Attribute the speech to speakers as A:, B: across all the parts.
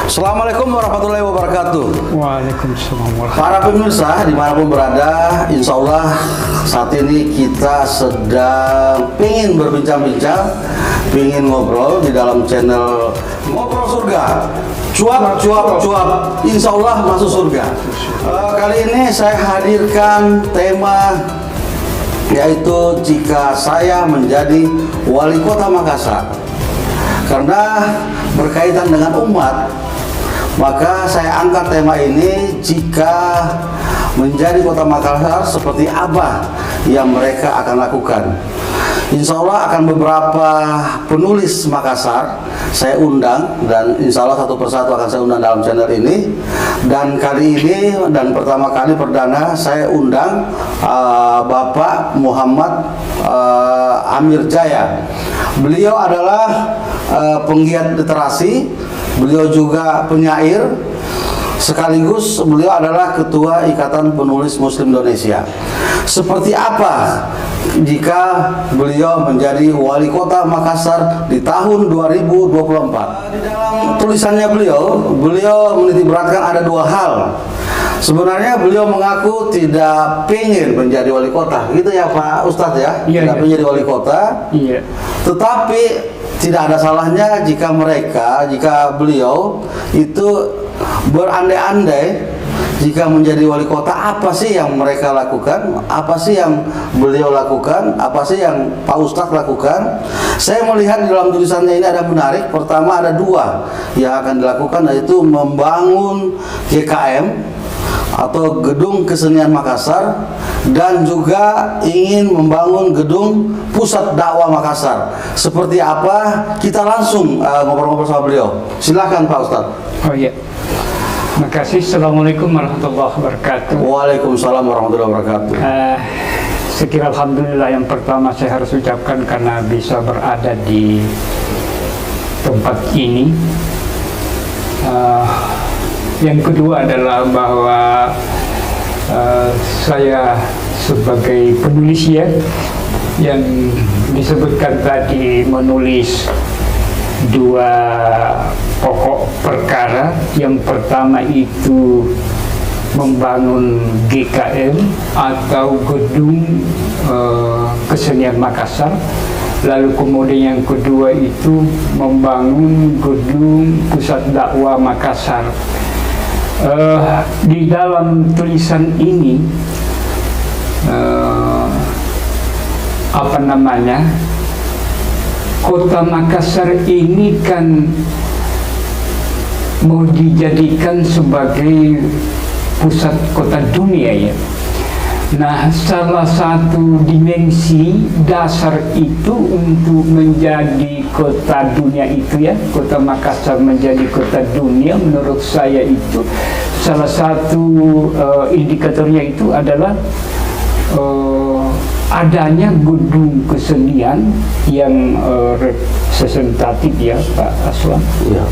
A: Assalamualaikum warahmatullahi wabarakatuh.
B: Waalaikumsalam warahmatullahi
A: Para pemirsa dimanapun berada, insya Allah saat ini kita sedang ingin berbincang-bincang, ingin ngobrol di dalam channel Ngobrol Surga. Cuap, cuap, cuap, insya Allah masuk surga. Kali ini saya hadirkan tema yaitu jika saya menjadi wali kota Makassar. Karena berkaitan dengan umat, maka saya angkat tema ini, jika menjadi kota Makassar seperti apa yang mereka akan lakukan. Insya Allah akan beberapa penulis Makassar saya undang, dan insya Allah satu persatu akan saya undang dalam channel ini. Dan kali ini dan pertama kali perdana saya undang Bapak Muhammad Amir Jaya. Beliau adalah penggiat literasi, beliau juga penyair, sekaligus beliau adalah Ketua Ikatan Penulis Muslim Indonesia. Seperti apa jika beliau menjadi wali kota Makassar di tahun 2024? Di dalam tulisannya beliau menitikberatkan ada dua hal. Sebenarnya beliau mengaku tidak ingin menjadi wali kota, gitu ya Pak Ustadz ya, tidak menjadi wali kota. Iya. Tetapi tidak ada salahnya jika beliau itu berandai-andai jika menjadi wali kota, apa sih yang mereka lakukan, apa sih yang beliau lakukan, apa sih yang Pak Ustadz lakukan. Saya melihat di dalam tulisannya ini ada menarik. Pertama, ada dua yang akan dilakukan, yaitu membangun GKM atau Gedung Kesenian Makassar, dan juga ingin membangun gedung Pusat Dakwah Makassar. Seperti apa? Kita langsung ngobrol-ngobrol sama beliau. Silakan Pak Ustadz.
B: Oh iya. Terima kasih. Assalamualaikum warahmatullahi wabarakatuh.
A: Waalaikumsalam warahmatullahi wabarakatuh.
B: Saya kira alhamdulillah yang pertama saya harus ucapkan karena bisa berada di tempat ini. Yang kedua adalah bahwa saya sebagai penulis ya, yang disebutkan tadi menulis dua pokok perkara. Yang pertama itu membangun GKM atau Gedung Kesenian Makassar. Lalu kemudian yang kedua itu membangun Gedung Pusat Dakwah Makassar. Di dalam tulisan ini Kota Makassar ini kan mau dijadikan sebagai pusat kota dunia ya. Nah, salah satu dimensi dasar itu untuk menjadi kota dunia itu ya, Kota Makassar menjadi kota dunia, menurut saya itu salah satu indikatornya itu adalah adanya gedung kesenian yang representatif ya Pak Aswan. Ya.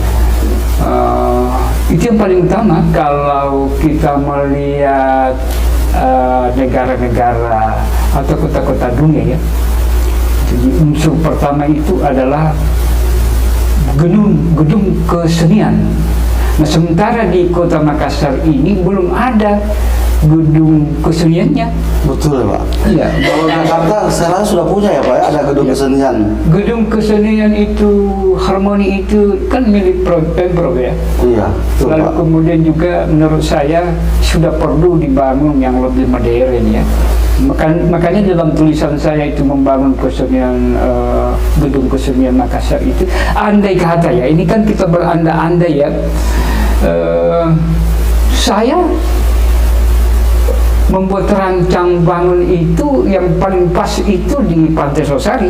B: Itu yang paling utama kalau kita melihat negara-negara atau kota-kota dunia ya. Jadi unsur pertama itu adalah gedung kesenian. Nah, sementara di Kota Makassar ini belum ada gedung keseniannya. Betul ya Pak? Iya.
A: Kalau Jakarta sekarang sudah punya ya Pak ya, ada gedung kesenian.
B: Gedung kesenian itu, Harmoni itu kan milik Pemprov ya. Iya. Betul, lalu Pak, kemudian juga menurut saya sudah perlu dibangun yang lebih modern ya. Makanya dalam tulisan saya itu membangun kesenian, gedung kesenian Makassar itu, andai kata ya, ini kan kita berandai-andai ya, saya membuat rancang bangun itu yang paling pas itu di Pantai Losari.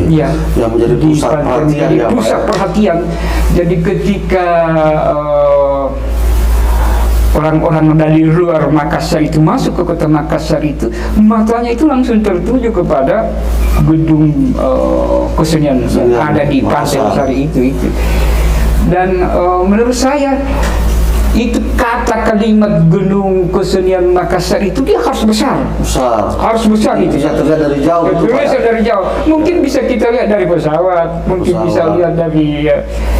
B: Ya, yang menjadi pusat perhatian ya, pusat perhatian. Jadi ketika orang-orang dari luar Makassar itu masuk ke Kota Makassar itu, matanya itu langsung tertuju kepada gedung kesenian yang ada di Pantai Losari itu. Dan menurut saya itu kata kalimat Gedung Kesenian Makassar itu dia harus besar. Harus besar itu.
A: Bisa terlihat dari jauh.
B: Bisa dari jauh. Mungkin bisa kita lihat dari pesawat, mungkin bisa lihat dari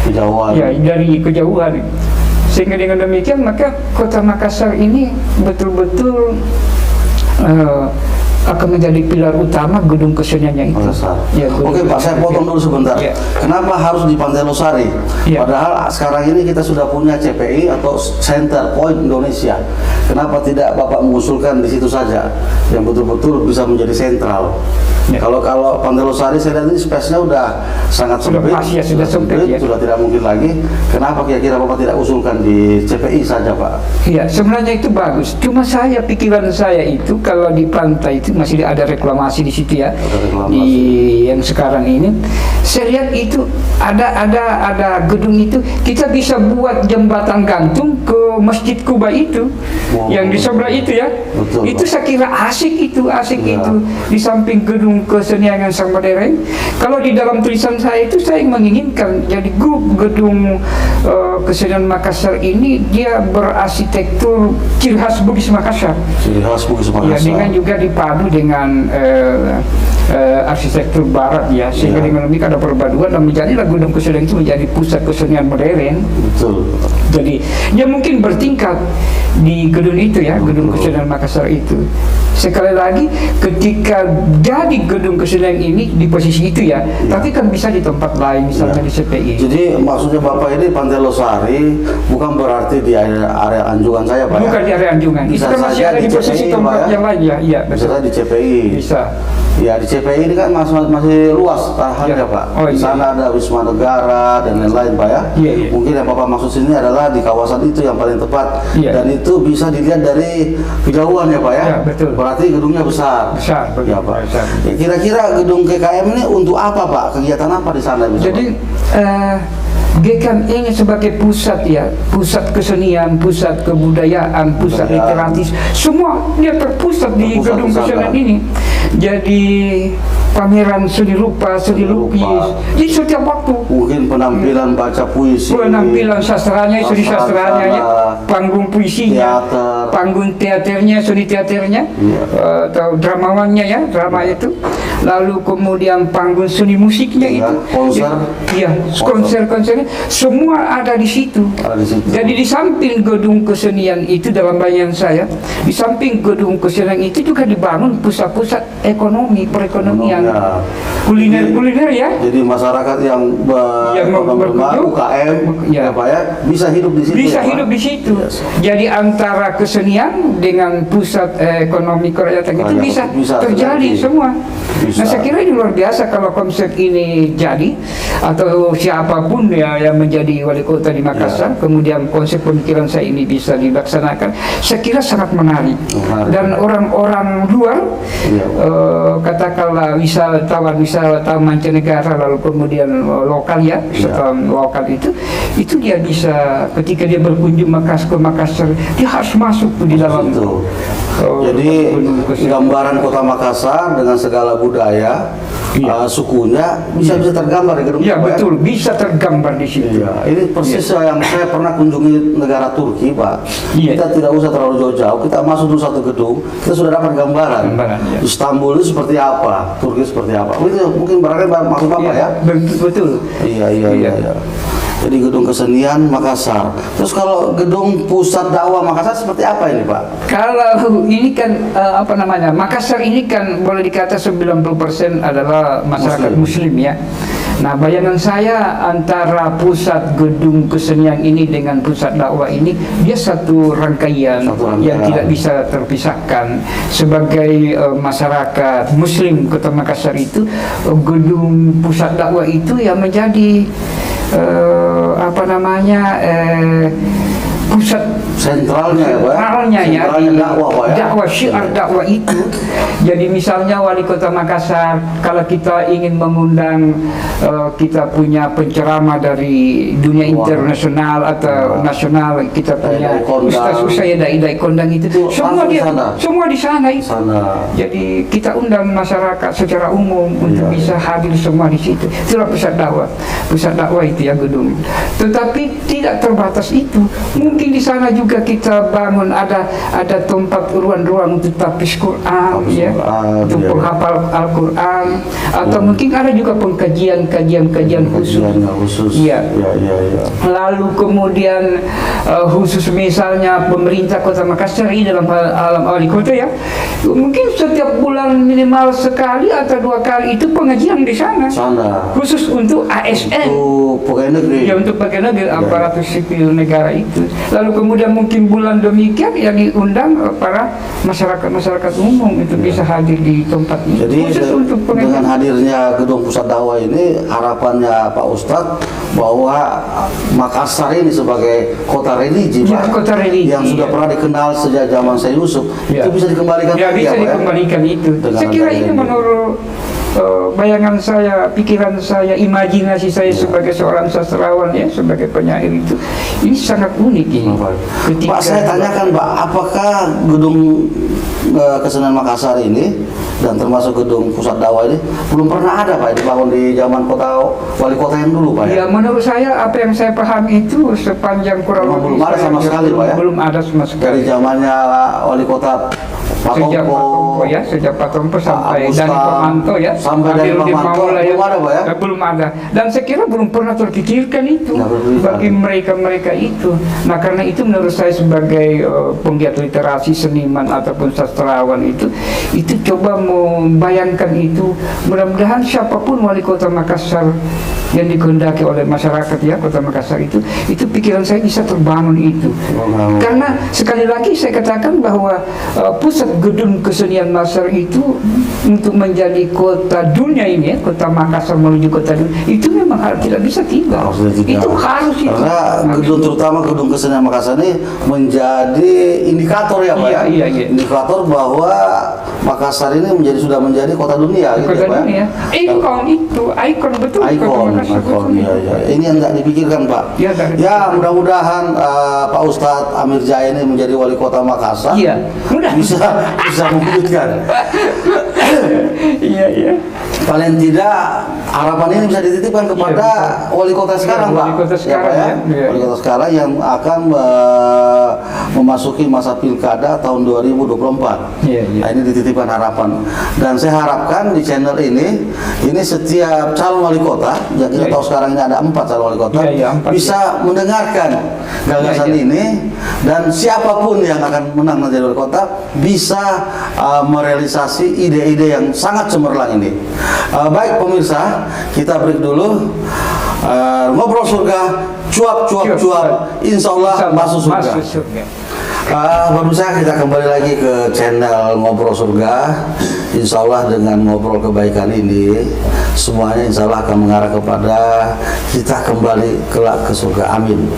A: kejauhan.
B: Ya, dari kejauhan. Sehingga dengan demikian maka kota Makassar ini betul-betul akan menjadi pilar utama gedung keseniannya itu.
A: Ya, oke Pak, saya potong dulu sebentar. Ya. Kenapa harus di Pantai Losari? Ya. Padahal sekarang ini kita sudah punya CPI atau Center Point Indonesia. Kenapa tidak Bapak mengusulkan di situ saja, yang betul-betul bisa menjadi sentral? Ya. Kalau Pantai Losari saya lihat ini space-nya udah sangat sempit, sudah sempit, sudah tidak mungkin lagi. Kenapa kira-kira Bapak tidak usulkan di CPI saja Pak?
B: Iya, sebenarnya itu bagus. Cuma pikiran saya itu kalau di pantai itu masih ada reklamasi di situ ya. Di yang sekarang ini, saya lihat itu ada gedung itu kita bisa buat jembatan gantung ke Masjid Kuba itu, yang di sebelah itu ya.
A: Betul,
B: itu Pak. Saya kira asik itu di samping gedung kesenian yang sangat modern. Kalau di dalam tulisan saya itu saya menginginkan jadi grup gedung kesenian Makassar ini dia berarsitektur ciri khas Bugis Makassar.
A: Ciri khas Bugis Makassar.
B: Ya, dengan juga dipadu dengan arsitektur barat ya, sehingga dengan demikian ada perpaduan dan menjadilah gedung kesenian itu menjadi pusat kesenian modern.
A: Betul.
B: Jadi dia mungkin bertingkat di gedung itu ya, gedung kesenian Makassar itu. Sekali lagi ketika jadi gedung kesenian ini di posisi itu ya, tapi kan bisa di tempat lain misalnya di CPI.
A: Jadi maksudnya Bapak ini Pantai Losari bukan berarti di area Anjungan saya Pak?
B: Bukan di area Anjungan.
A: Bisa
B: itu masih ada di posisi tempat yang lain ya. Iya,
A: bisa di CPI.
B: Bisa.
A: Ya di CPI ini kan masih luas lahannya Pak. Di sana ada Wisma Negara dan lain-lain Pak ya. Mungkin yang Bapak maksud sini adalah di kawasan itu yang paling tepat. Dan itu bisa dilihat dari kejauhan ya Pak ya.
B: Betul.
A: Berarti gedungnya besar.
B: Besar.
A: Ya Pak. Kira-kira gedung GKM ini untuk apa Pak? Kegiatan apa di sana?
B: Jadi GKM ini sebagai pusat ya, pusat kesenian, pusat kebudayaan, pusat literatis, semua dia terpusat di gedung kesenian ini. Jadi pameran seni rupa, seni lukis, di setiap waktu.
A: Mungkin penampilan baca puisi,
B: penampilan sastranya, seni sastranya, ya, panggung puisinya, panggung teaternya, seni teaternya, atau dramawannya ya, drama itu. Lalu kemudian panggung seni musiknya itu, konser-konsernya, semua ada di situ. Jadi di samping gedung kesenian itu dalam bayangan saya, di samping gedung kesenian itu juga dibangun pusat-pusat ekonomi, perekonomian. Kuliner ya.
A: Jadi masyarakat yang UKM ya Pak ya bisa hidup di situ.
B: Bisa hidup di situ. Jadi antara kesenian dengan pusat ekonomi kerakyatan itu bisa terjadi semua. Nah saya kira ini luar biasa kalau konsep ini jadi, atau siapapun ya yang menjadi wali kota di Makassar, kemudian konsep pemikiran saya ini bisa dilaksanakan, saya kira sangat menarik. Dan orang-orang luar katakanlah wisatawan mancanegara, lalu kemudian lokal ya, wisatawan lokal itu dia bisa ketika dia berkunjung ke Makassar, dia harus masuk di dalam itu.
A: Jadi gambaran kota Makassar dengan segala budaya, sukunya bisa tergambar di gedung.
B: Ya betul, bisa tergambar di situ.
A: Ini persis yang saya pernah kunjungi negara Turki Pak. Kita tidak usah terlalu jauh-jauh, kita masuk dulu satu gedung, kita sudah dapat gambaran. Istanbul itu seperti apa, Turki seperti apa. Itu mungkin barangkali maksud Bapak ya?
B: Betul.
A: Iya. Jadi gedung kesenian Makassar. Terus kalau gedung pusat dakwah Makassar seperti apa ini Pak?
B: Kalau ini kan Makassar ini kan boleh dikata 90% adalah masyarakat Muslim ya. Nah bayangan saya antara pusat gedung kesenian ini dengan pusat dakwah ini dia satu rangkaian yang tidak bisa terpisahkan. Sebagai masyarakat Muslim kota Makassar itu, gedung pusat dakwah itu yang menjadi pusat
A: sentralnya ya,
B: dakwah syiar dakwah itu. Jadi misalnya wali kota Makassar kalau kita ingin mengundang kita punya penceramah dari dunia internasional atau nasional, kita punya ustaz-ustaz dai-dai kondang itu semua di sana itu. Jadi kita undang masyarakat secara umum untuk bisa hadir semua di situ. Itulah pusat dakwah itu ya gedung. Tetapi tidak terbatas itu, mungkin di sana juga kita bangun ada tempat ruang-ruang untuk tapis Quran, ya, untuk
A: iya.
B: penghafal Al-Quran, atau mungkin ada juga kajian khusus. Iya. Lalu kemudian khusus misalnya pemerintah Kota Makassar ini dalam alam wali kota, ya, mungkin setiap bulan minimal sekali atau 2 kali itu pengajian di sana. Khusus untuk ASN.
A: Untuk pegawai negeri.
B: Ya, untuk pegawai negeri, aparatur sipil negara itu. Lalu kemudian mungkin bulan demikian yang diundang para masyarakat umum itu bisa hadir di tempat ini.
A: Jadi
B: khusus untuk
A: dengan hadirnya gedung pusat dakwah ini, harapannya Pak Ustadz bahwa Makassar ini sebagai kota religi,
B: ya,
A: Pak,
B: kota religi,
A: yang sudah pernah dikenal sejak zaman Syekh Yusuf, itu bisa dikembalikan
B: ya,
A: lagi,
B: bisa
A: Pak,
B: dikembalikan itu.
A: Dengan
B: Saya kira ini menurut bayangan saya, pikiran saya, imajinasi saya sebagai seorang sastrawan, ya, sebagai penyair itu, ini sangat unik ini.
A: Pak, saya tanyakan, Pak, apakah gedung kesenian Makassar ini dan termasuk gedung pusat dakwah ini belum pernah ada, Pak, dibangun di zaman wali kota yang dulu, Pak?
B: Ya, menurut saya apa yang saya pahami itu sepanjang kurang lebih
A: belum ada sama sekali, Pak, ya?
B: Belum ada sama sekali.
A: Dari zamannya wali kota Pak
B: Sejak Pak
A: Tompo,
B: Tompo, ya, sejak Pak Tompo sampai
A: Agustan,
B: Dani Pomanto, ya,
A: sampai Dani Pomanto, belum ada, Pak, ya?
B: Belum ada. Dan saya kira belum pernah terpikirkan itu bagi mereka itu. Nah, karena itu menurut saya sebagai penggiat literasi, seniman ataupun sastrawan itu coba membayangkan itu. Mudah-mudahan siapapun wali kota Makassar yang dikehendaki oleh masyarakat, ya, Kota Makassar itu pikiran saya bisa terbangun itu. Karena sekali lagi saya katakan bahwa pusat gedung kesenian Makassar itu untuk menjadi kota dunia ini, ya, Kota Makassar menuju kota dunia, itu memang tidak bisa tinggal. Itu harus itu.
A: Karena gedung, terutama gedung kesenian Makassar ini menjadi indikator, ya, Pak, ya?
B: Iya.
A: Indikator bahwa Makassar ini sudah menjadi kota dunia, gitu,
B: kota
A: ya, Pak?
B: dunia. Ikon betul.
A: Ikon, ya. Ini yang nggak dipikirkan, Pak.
B: Ya,
A: mudah-mudahan Pak Ustadz Amir Jaya ini menjadi wali kota Makassar.
B: Iya,
A: bisa mewujudkan.
B: Iya.
A: Paling tidak harapan ini bisa dititipkan kepada wali kota sekarang, Pak.
B: Wali kota sekarang,
A: ya. Wali kota sekarang yang akan memasuki masa pilkada tahun 2024. Nah, ini dititipkan harapan. Dan saya harapkan di channel ini setiap calon wali kota, yang kita tahu sekarang ini ada 4 calon wali kota, bisa mendengarkan gagasan ini, dan siapapun yang akan menang menjadi wali kota bisa merealisasi ide-ide yang sangat cemerlang ini. Baik pemirsa, kita break dulu. Ngobrol surga, cuap, insya Allah masuk surga. Pemirsa, kita kembali lagi ke channel Ngobrol Surga. Insya Allah dengan ngobrol kebaikan ini, semuanya insya Allah akan mengarah kepada kita kembali kelak ke surga. Amin.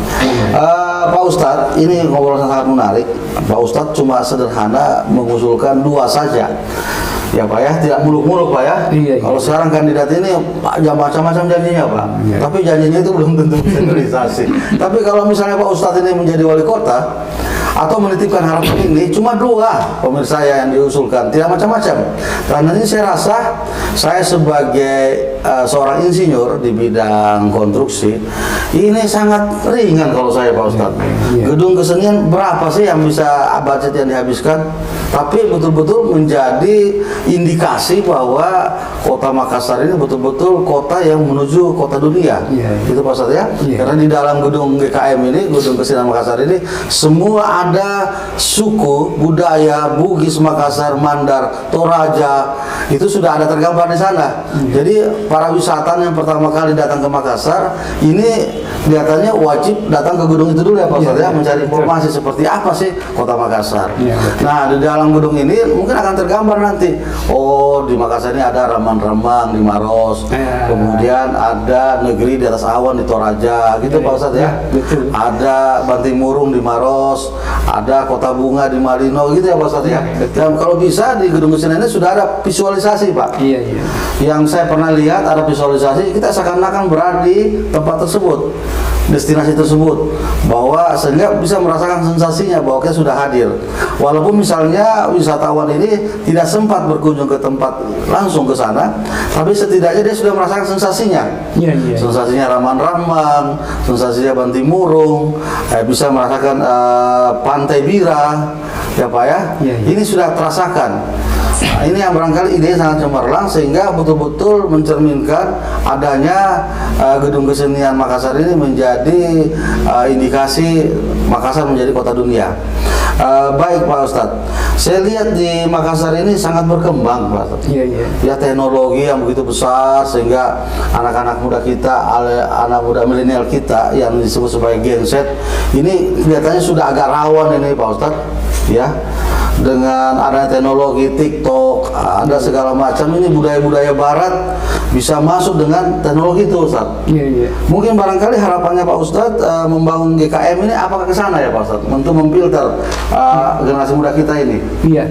A: Pak Ustadz, ini ngobrol sangat menarik. Pak Ustadz cuma sederhana mengusulkan 2 saja. Ya, Pak, ya, tidak muluk-muluk, Pak, ya.
B: Iya.
A: Kalau sekarang kandidat ini macam-macam janjinya, Pak. Tapi janjinya itu belum tentu bisa realisasi. Tapi kalau misalnya Pak Ustadz ini menjadi wali kota atau menitipkan harapan ini, cuma 2 pemirsa yang diusulkan, tidak macam-macam. Karena ini saya rasa, saya sebagai seorang insinyur di bidang konstruksi, ini sangat ringan kalau saya, Pak Ustadz. Gedung kesenian berapa sih yang bisa budget yang dihabiskan? Tapi betul-betul menjadi indikasi bahwa kota Makassar ini betul-betul kota yang menuju kota dunia. Itu, Pak Ustadz, ya. Karena di dalam gedung GKM ini, gedung kesenian Makassar ini, semua ada suku, budaya, Bugis Makassar, Mandar, Toraja, itu sudah ada tergambar di sana. Jadi para wisatawan yang pertama kali datang ke Makassar ini kelihatannya wajib datang ke gedung itu dulu, ya, Pak Ustadz, ya, mencari informasi seperti apa sih kota Makassar. Nah, di dalam gedung ini mungkin akan tergambar nanti, oh, di Makassar ini ada Remang-Remang di Maros, kemudian ada negeri di atas awan di Toraja, gitu, Pak Ustadz, ya. Ada Bantimurung di Maros, ada kota bunga di Malino gitu ya Pak Ustadz ya. Dan kalau bisa di gedung kesenian ini sudah ada visualisasi Pak.
B: Iya, iya.
A: Yang saya pernah lihat ada visualisasi, kita seakan-akan berada di tempat tersebut, destinasi tersebut, bahwa sehingga bisa merasakan sensasinya bahwa kita sudah hadir. Walaupun misalnya wisatawan ini tidak sempat berkunjung ke tempat langsung ke sana, tapi setidaknya dia sudah merasakan sensasinya.
B: Iya, iya.
A: Sensasinya Raman-Raman, sensasinya Bantimurung, bisa merasakan Pantai Bira, ya Pak ya.
B: Iya, iya.
A: Ini sudah terasakan. Nah, ini yang barangkali ide sangat cemerlang sehingga betul-betul mencerminkan adanya gedung kesenian Makassar ini menjadi indikasi Makassar menjadi kota dunia. Baik Pak Ustadz, saya lihat di Makassar ini sangat berkembang Pak Ustadz.
B: Iya, iya.
A: Ya, teknologi yang begitu besar sehingga anak-anak muda kita, anak muda milenial kita yang disebut sebagai Gen Z ini kelihatannya sudah agak rawan ini Pak Ustadz, ya. Dengan adanya teknologi TikTok, ada segala macam, ini budaya-budaya barat bisa masuk dengan teknologi itu Ustadz.
B: Iya, iya.
A: Mungkin barangkali harapannya Pak Ustadz membangun GKM ini apakah ke sana ya Pak Ustadz untuk memfilter generasi muda kita ini?
B: Iya,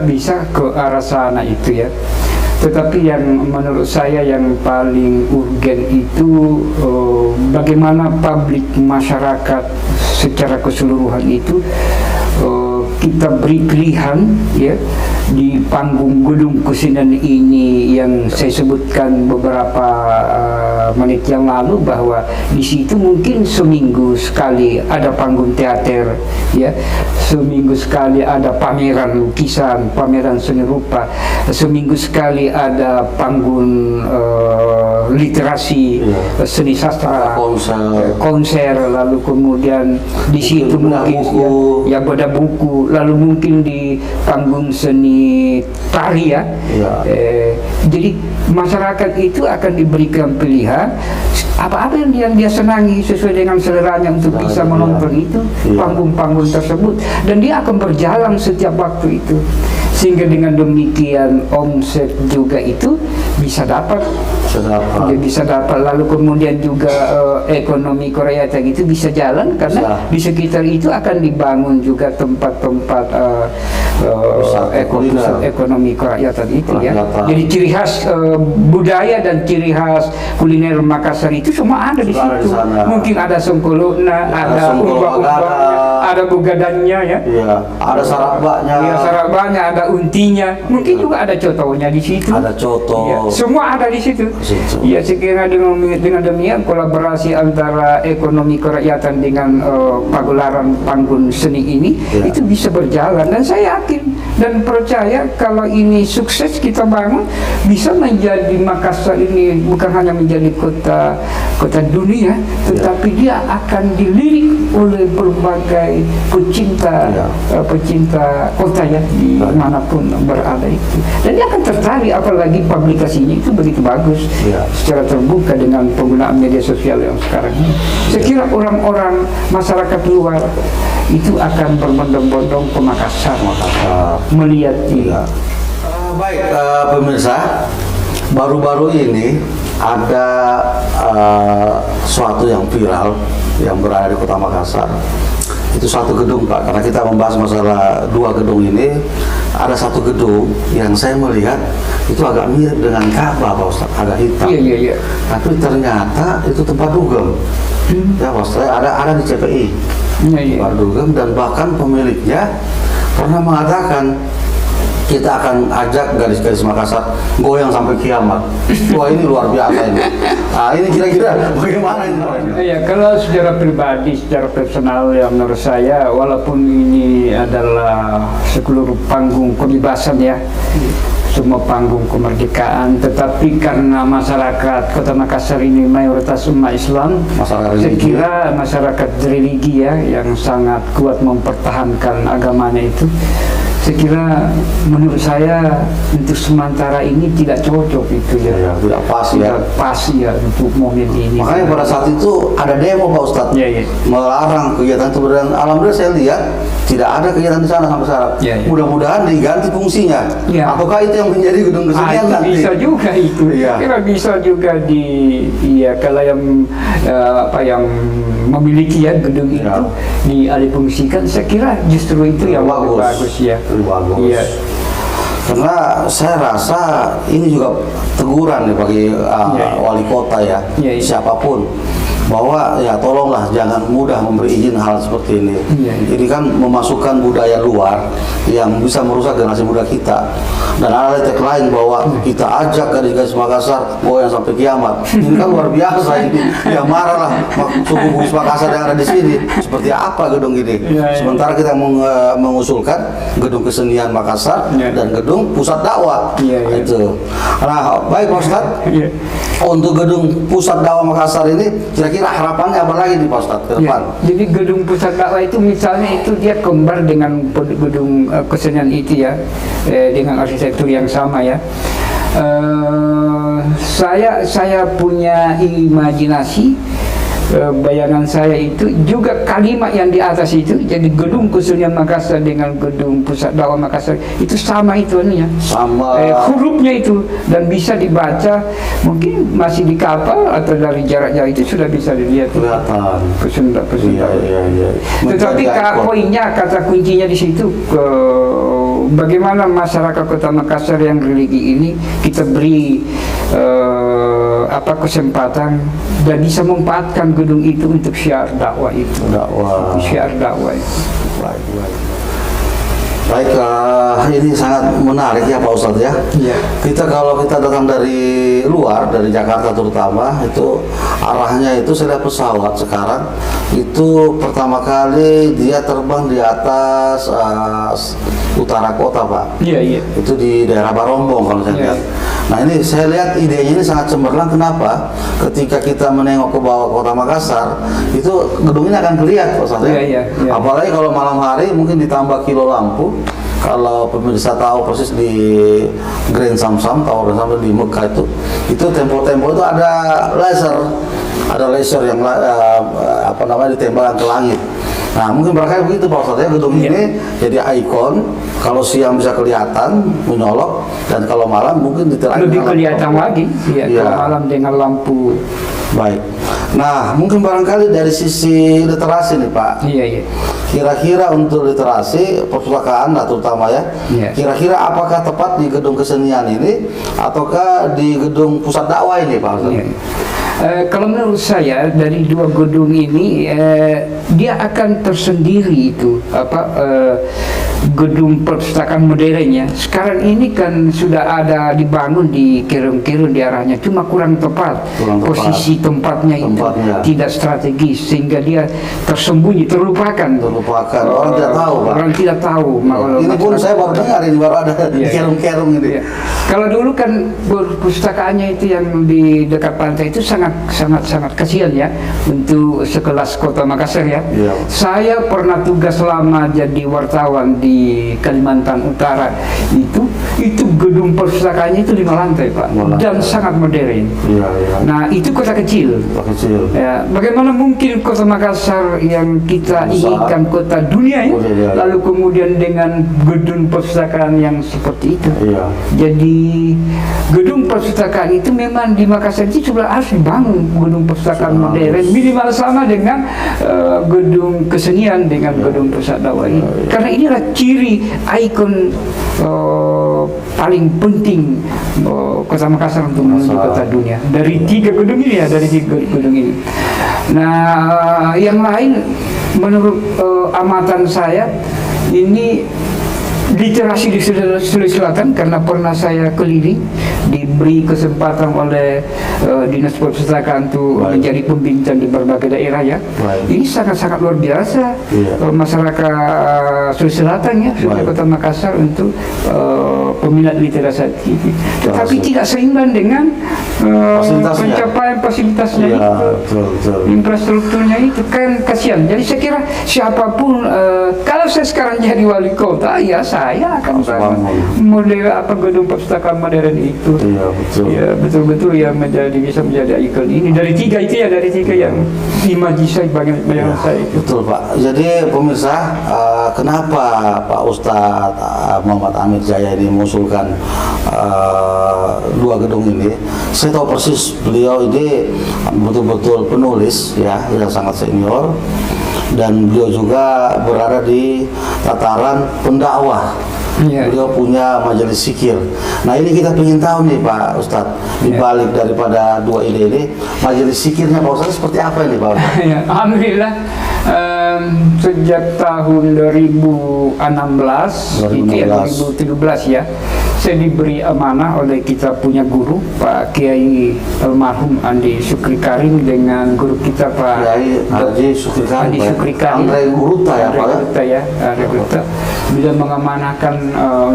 B: bisa ke arah sana itu ya. Tetapi yang menurut saya yang paling urgen itu bagaimana publik masyarakat secara keseluruhan itu kita beri pilihan ya di panggung gedung kesenian ini yang saya sebutkan beberapa menit yang lalu, bahwa di situ mungkin seminggu sekali ada panggung teater ya, seminggu sekali ada pameran lukisan, pameran seni rupa, seminggu sekali ada panggung literasi, seni sastra, konser, lalu kemudian di situ mungkin ya bedah buku, lalu mungkin di panggung seni tari ya. Jadi masyarakat itu akan diberikan pilihan apa-apa yang dia senangi sesuai dengan seleranya untuk bisa menonton itu panggung-panggung tersebut, dan dia akan berjalan setiap waktu itu, sehingga dengan demikian omset juga itu bisa dapat. Dia bisa dapat, lalu kemudian juga ekonomi Korea itu bisa jalan karena di sekitar itu akan dibangun juga tempat-tempat ekonomi kerakyatan itu ya. Jadi ciri khas budaya dan ciri khas kuliner Makassar itu semua ada di situ. Mungkin ada songkolona, ada umba-umbanya, ada bugadannya ya.
A: Ada sarakbaknya.
B: Iya, sarakbaknya, ada untinya. Mungkin juga ada cotonya di situ.
A: Ada coto.
B: Ya, semua ada di situ. Ya, sekiranya dengan demikian kolaborasi antara ekonomi kerakyatan dengan pagelaran panggung seni ini itu bisa berjalan, dan saya yakin dan percaya kalau ini sukses kita bangun, bisa menjadi Makassar ini bukan hanya menjadi kota dunia, tetapi dia akan dilirik oleh berbagai pecinta kota ya dimanapun berada itu, dan dia akan tertarik, apalagi publikasinya itu begitu bagus secara terbuka dengan penggunaan media sosial yang sekarang ini. Saya kira orang-orang masyarakat luar itu akan berbondong-bondong ke Makassar melihat ini.
A: Baik pemirsa, baru-baru ini ada suatu yang viral yang berada di kota Makassar. Itu satu gedung Pak, karena kita membahas masalah dua gedung ini, ada satu gedung yang saya melihat itu agak mirip dengan Ka'bah Pak Ustaz, agak hitam.
B: Iya.
A: Tapi ternyata itu tempat dugem. Ya Pak Ustaz, ada di CPI. Tempat dugem, dan bahkan pemiliknya pernah mengatakan kita akan ajak gadis-gadis Makassar goyang sampai kiamat. Wah, ini luar biasa ini. Nah, ini kira-kira bagaimana ini?
B: Ya, kalau secara pribadi, secara personal ya, menurut saya walaupun ini adalah seluruh panggung kebebasan ya, semua panggung kemerdekaan, tetapi karena masyarakat Kota Makassar ini mayoritas umat Islam, saya kira masyarakat religi ya yang sangat kuat mempertahankan agamanya itu, saya kira menurut saya untuk sementara ini tidak cocok itu ya.
A: Ya, tidak pas ya.
B: Tidak pas ya untuk momen ini.
A: Makanya pada saat itu ada demo Pak Ustadz,
B: Iya, iya.
A: melarang kegiatan itu. Dan alhamdulillah saya lihat tidak ada kegiatan di sana sampai sekarang.
B: Iya, iya.
A: Mudah-mudahan diganti fungsinya.
B: Iya.
A: Ataukah itu yang menjadi gedung kesenian
B: itu
A: nanti?
B: bisa juga itu.
A: Iya.
B: Kira bisa juga iya kalau yang yang memiliki ya gedung
A: Iya.
B: itu dialihfungsikan, saya kira justru itu yang lebih bagus ya.
A: Lebih bagus.
B: Iya.
A: Karena saya rasa ini juga teguran nih bagi
B: Iya.
A: wali kota ya,
B: Iya, iya.
A: siapapun, bahwa ya tolonglah jangan mudah memberi izin hal seperti ini.
B: Iya, iya.
A: Ini kan memasukkan budaya luar yang bisa merusak generasi muda kita. Dan ada tagline bahwa kita ajak gadis-gadis Makassar goyang sampai kiamat. Ini kan luar biasa ini. Ya marahlah suku Bugis Makassar yang ada di sini. Seperti apa gedung ini?
B: Iya, iya.
A: Sementara kita mengusulkan gedung kesenian Makassar
B: Iya.
A: dan gedung pusat dakwah.
B: Iya, iya.
A: Itu. Nah, baik Pak Ustadz.
B: Iya.
A: Untuk gedung pusat dakwah Makassar ini kira-kira harapannya apa lagi nih Pak Ustadz ke depan?
B: Ya, jadi gedung pusat dakwah itu misalnya itu dia kembar dengan gedung kesenian itu ya, dengan arsitektur yang sama ya. Saya punya imajinasi, bayangan saya itu juga kalimat yang di atas itu, jadi gedung kesenian Makassar dengan gedung pusat dakwah Makassar itu sama itu ya.
A: Sama
B: Hurufnya itu dan bisa dibaca, mungkin masih di kapal atau dari jarak jauh itu sudah bisa dilihat.
A: kelihatan.
B: Pesunda.
A: Iya.
B: Tetapi poinnya, kata kuncinya di situ, bagaimana masyarakat Kota Makassar yang religi ini kita beri kesempatan dan bisa memanfaatkan gedung itu untuk syiar dakwah itu.
A: Dakwah.
B: Syiar dakwah itu.
A: Baik, ini sangat menarik ya Pak Ustadz ya.
B: Iya.
A: Kalau kita datang dari luar, dari Jakarta terutama, itu arahnya itu saya lihat pesawat sekarang itu pertama kali dia terbang di atas utara kota Pak.
B: Iya.
A: Itu di daerah Barombong kalau saya
B: Iya.
A: lihat. Nah ini saya lihat idenya ini sangat cemerlang. Kenapa? Ketika kita menengok ke bawah kota Makassar, itu gedung ini akan kelihatan Pak Ustadz ya.
B: Iya.
A: Apalagi kalau malam hari mungkin ditambah kilo lampu. Kalau pemirsa tahu persis di Grand Samsam, Tower Grand Samsam di Mekah itu tempo-tempo itu ada laser yang ditembakkan ke langit. Nah mungkin barangkali begitu Pak Ustadz ya, gedung ini jadi ikon. Kalau siang bisa kelihatan menyolok, dan kalau malam mungkin
B: Lebih kelihatan lagi ya,
A: Iya.
B: kalau malam dengan lampu.
A: Baik. Nah mungkin barangkali dari sisi literasi nih Pak.
B: Iya.
A: Kira-kira untuk literasi perpustakaan lah terutama ya.
B: Iya.
A: Kira-kira apakah tepat di gedung kesenian ini ataukah di gedung pusat dakwah ini Pak?
B: Iya. Kalau menurut saya dari dua gedung ini dia akan tersendiri itu gedung perpustakaan modernnya. Sekarang ini kan sudah ada dibangun di Kirun-Kirun di arahnya, cuma kurang tepat. Posisi tempatnya itu tidak strategis sehingga dia tersembunyi, terlupakan.
A: Orang tidak tahu Pak.
B: Orang tidak tahu.
A: Ini pun saya baru dengar ini, baru ada di Kirun-Kirun ini.
B: Iya. Kalau dulu kan perpustakaannya itu yang di dekat pantai itu sangat kasihan ya untuk sekelas Kota Makassar ya.
A: Iya.
B: Saya pernah tugas selama jadi wartawan di Kalimantan Utara, itu gedung perpustakaannya itu 5 lantai Pak, dan sangat modern.
A: Iya.
B: Nah itu kota kecil. Ya, bagaimana mungkin Kota Makassar yang kita inginkan kota dunia ya, lalu kemudian dengan gedung perpustakaan yang seperti itu.
A: Iya.
B: Jadi gedung perpustakaan itu memang di Makassar itu sudah harus dibangun gedung perpustakaan modern, minimal sama dengan gedung kesenian dengan gedung pusat dakwah ini. Karena inilah ciri ikon paling penting Kota Makassar untuk menuju kota dunia. Dari 3 gedung ini ya, dari 3 gedung ini. Nah, yang lain menurut amatan saya ini literasi di Sulawesi Selatan, karena pernah saya keliling, diberi kesempatan oleh Dinas Perpustakaan untuk menjadi pembincang di berbagai daerah ya. Ini sangat-sangat luar biasa masyarakat Sulawesi Selatan ya, Kota Makassar untuk peminat literasi. Tetapi tidak seimbang dengan pencapaian fasilitasnya itu, infrastrukturnya itu kan kasihan. Jadi saya kira siapapun, kalau saya sekarang jadi wali kota ya saya saya akan
A: Harus bangun.
B: model apa gedung perpustakaan modern itu.
A: Iya, betul.
B: Ya betul-betul yang bisa menjadi ikon ini dari tiga itu ya, dari tiga yang imajinasi bagian saya itu.
A: Betul Pak. Jadi pemirsa, kenapa Pak Ustadz Muhammad Amir Jaya ini mengusulkan dua gedung ini? Saya tahu persis beliau ini betul-betul penulis ya, yang sangat senior, dan beliau juga berada di tataran pendakwah.
B: Iya.
A: Beliau punya majelis zikir. Nah ini kita ingin tahu nih Pak Ustadz, dibalik daripada dua ide ini, majelis zikirnya Pak Ustadz seperti apa ini Pak Ustadz?
B: Ya, alhamdulillah sejak tahun 2016 itu ya 2017 ya, saya diberi amanah oleh kita punya guru Pak Kiai almarhum Andi Sukri Karim dengan guru kita Pak
A: Kiai Haji Sukri Karim,
B: Andi Sukri Karim,
A: Andre Guruta ya Pak ya?
B: Andre Guruta. Beliau mengamanahkan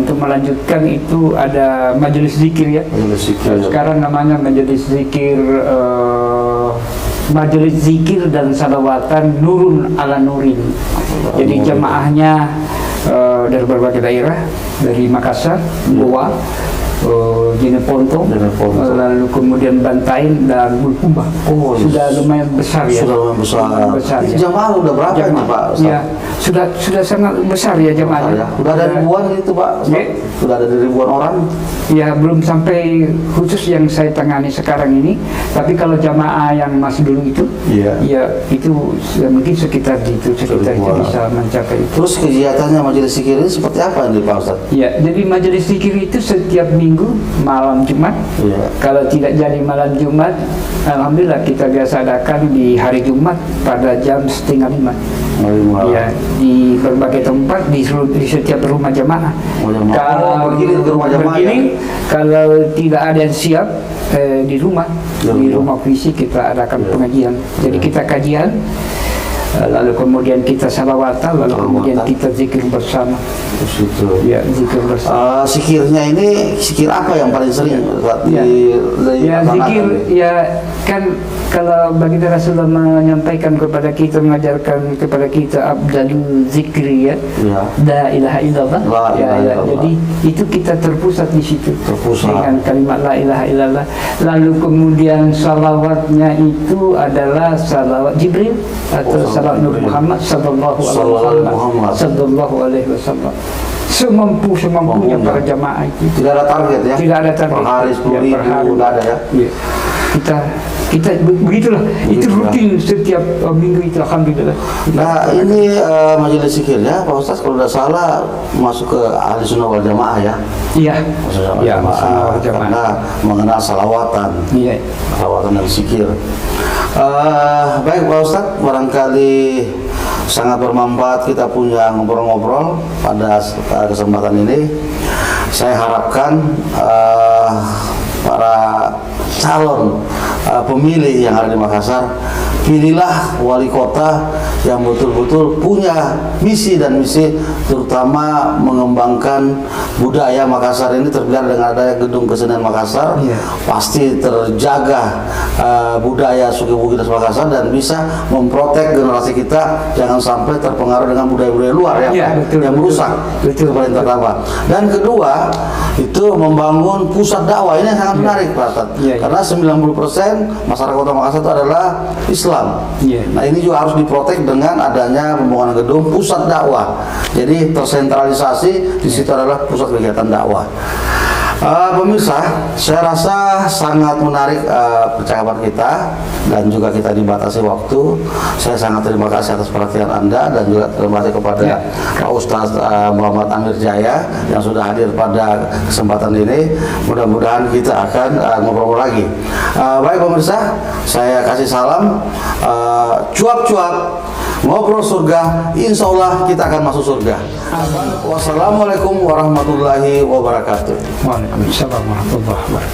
B: untuk melanjutkan itu ada majelis zikir ya.
A: Majelis zikir.
B: Sekarang namanya majelis zikir Majelis Zikir dan Salawatan Nurun ala Nurin. Jadi jamaahnya dari berbagai daerah, dari Makassar, Goa, Jeneponto, lalu kemudian Bantaing dan Bulukumba.
A: Oh,
B: sudah lumayan besar ya.
A: Sudah lumayan besar.
B: ya.
A: Jamaah udah berapa ini Pak Ustadz?
B: Ya, sudah sangat besar ya jamaahnya.
A: Ya. Udah ada ribuan gitu Pak Ustadz?
B: Ya.
A: Sudah ada ribuan orang?
B: Ya belum sampai khusus yang saya tangani sekarang ini, tapi kalau jamaah yang masih dulu itu, ya itu mungkin sekitar itu bisa mencapai itu.
A: Terus kegiatannya majelis zikir ini seperti apa nih Pak Ustadz?
B: Ya, jadi majelis zikir itu setiap minggu malam Jumat.
A: Ya.
B: Kalau tidak jadi malam Jumat, alhamdulillah kita biasa adakan di hari Jumat pada jam 4:30. Ya, di berbagai tempat di setiap rumah jamaah. Kalau
A: bergilir ke rumah jamaah ya?
B: Kalau tidak ada yang siap di rumah puisi kita adakan pengajian. Jadi kita kajian, lalu kemudian kita salawatan, lalu kemudian kita zikir bersama. Ya, zikir bersama.
A: Zikirnya ini zikir apa yang paling sering
B: zikir ya kan, kalau baginda Rasulullah menyampaikan kepada kita, mengajarkan kepada kita abdalul zikri ya, la ilaha illallah. Jadi itu kita terpusat di situ dengan kalimat la ilaha illallah. Lalu kemudian salawatnya itu adalah salawat Jibril atau salawat Nabi Muhammad sallallahu alaihi wasallam. Semampunya para jamaah itu.
A: Tidak ada target ya?
B: Tidak ada target.
A: Per hari 10.000 tidak ada ya?
B: Ya. Kita begitulah, itu rutin setiap minggu itu, alhamdulillah.
A: Nah ini majelis zikirnya Pak Ustadz kalau tidak salah masuk ke ahli sunnah wal jamaah ya?
B: Iya.
A: Ya, karena mengenal salawatan, salawatan dan zikir. Baik Pak Ustadz, barangkali sangat bermanfaat kita punya ngobrol-ngobrol pada kesempatan ini. Saya harapkan para calon pemilih yang ada di Makassar, pilihlah wali kota yang betul-betul punya misi dan misi, terutama mengembangkan budaya Makassar ini. Terbiar dengan adanya gedung kesenian Makassar, pasti terjaga budaya suku Bugis Makassar dan bisa memprotek generasi kita jangan sampai terpengaruh dengan budaya-budaya luar yang merusak. Itu paling pertama. Dan kedua itu membangun pusat dakwah. Ini yang sangat menarik Pak Ustadz, karena 90% masyarakat kota Makassar itu adalah Islam. Nah ini juga harus diprotek dengan adanya pembangunan gedung pusat dakwah. Jadi tersentralisasi di situ adalah pusat kegiatan dakwah. Pemirsa, saya rasa sangat menarik percakapan kita dan juga kita dibatasi waktu. Saya sangat terima kasih atas perhatian Anda dan juga terima kasih kepada Pak Ustadz Muhammad Amir Jaya yang sudah hadir pada kesempatan ini. Mudah-mudahan kita akan ngobrol lagi. Baik pemirsa, saya kasih salam, cuap-cuap ngobrol surga, insya Allah kita akan masuk surga. Wassalamualaikum warahmatullahi wabarakatuh.
B: Waalaikumsalam warahmatullahi wabarakatuh.